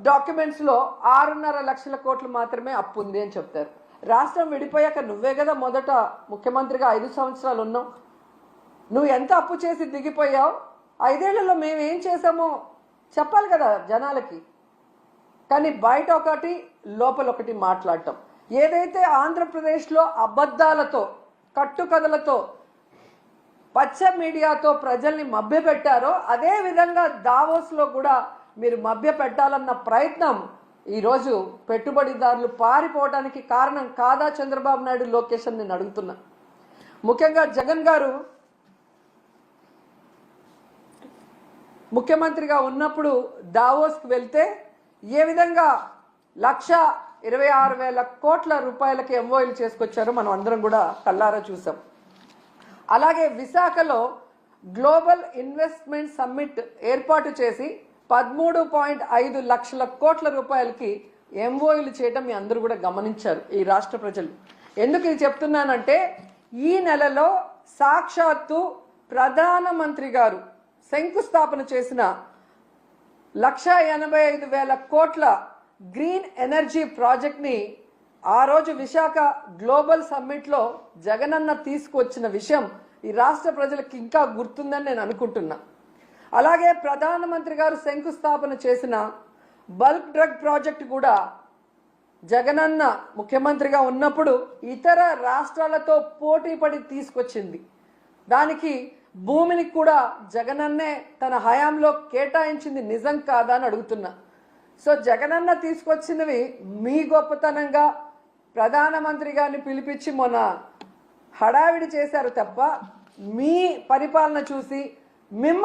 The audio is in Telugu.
డాక్యుమెంట్స్ లో 6.5 లక్షల కోట్లు మాత్రమే అప్పు ఉంది అని చెప్తారు. రాష్ట్రం విడిపోయాక నువ్వే కదా మొదట ముఖ్యమంత్రిగా 5 సంవత్సరాలు ఉన్నావు. నువ్వు ఎంత అప్పు చేసి దిగిపోయావు, 5 ఏళ్లలో మేము ఏం చేసామో చెప్పాలి కదా జనాలకి. కానీ బయట ఒకటి లోపల ఒకటి మాట్లాడటం. ఏదైతే ఆంధ్రప్రదేశ్లో అబద్ధాలతో కట్టుకథలతో పచ్చ మీడియాతో ప్రజల్ని మభ్యపెట్టారో అదే విధంగా దావోస్లో కూడా మీరు మభ్య పెట్టాలన్న ప్రయత్నం ఈరోజు పెట్టుబడిదారులు పారిపోవడానికి కారణం కాదా చంద్రబాబు నాయుడు, లోకేష్ అని నేను అడుగుతున్నా. ముఖ్యంగా జగన్ గారు ముఖ్యమంత్రిగా ఉన్నప్పుడు దావోస్కి వెళ్తే ఏ విధంగా 1,26,000 కోట్ల రూపాయలకి ఎంఓయూలు చేసుకొచ్చారో మనం అందరం కూడా కళ్ళారా చూసాం. అలాగే విశాఖలో గ్లోబల్ ఇన్వెస్ట్మెంట్ సమ్మిట్ ఏర్పాటు చేసి 13.5 లక్షల కోట్ల రూపాయలకి ఎంఓయూలు చేయడం మీ అందరూ కూడా గమనించారు ఈ రాష్ట్ర ప్రజలు. ఎందుకు ఇది చెప్తున్నానంటే ఈ నెలలో సాక్షాత్తు ప్రధానమంత్రి గారు శంకుస్థాపన చేసిన 1,85,000 కోట్ల గ్రీన్ ఎనర్జీ ప్రాజెక్ట్ని ఆ రోజు విశాఖ గ్లోబల్ సమ్మిట్లో జగనన్న తీసుకువచ్చిన విషయం ఈ రాష్ట్ర ప్రజలకు ఇంకా గుర్తుందని నేను అనుకుంటున్నా. అలాగే ప్రధానమంత్రి గారు శంకుస్థాపన చేసిన బల్క్ డ్రగ్ ప్రాజెక్ట్ కూడా జగనన్న ముఖ్యమంత్రిగా ఉన్నప్పుడు ఇతర రాష్ట్రాలతో పోటీ పడి తీసుకొచ్చింది. దానికి భూమిని కూడా జగనన్నే తన హయాంలో కేటాయించింది నిజం కాదా అని అడుగుతున్నా. సో జగనన్న తీసుకొచ్చినవి మీ గొప్పతనంగా ప్రధానమంత్రి గారిని పిలిపించి మొన్న హడావిడి చేశారు తప్ప మీ పరిపాలన చూసి మిమ్మల్ని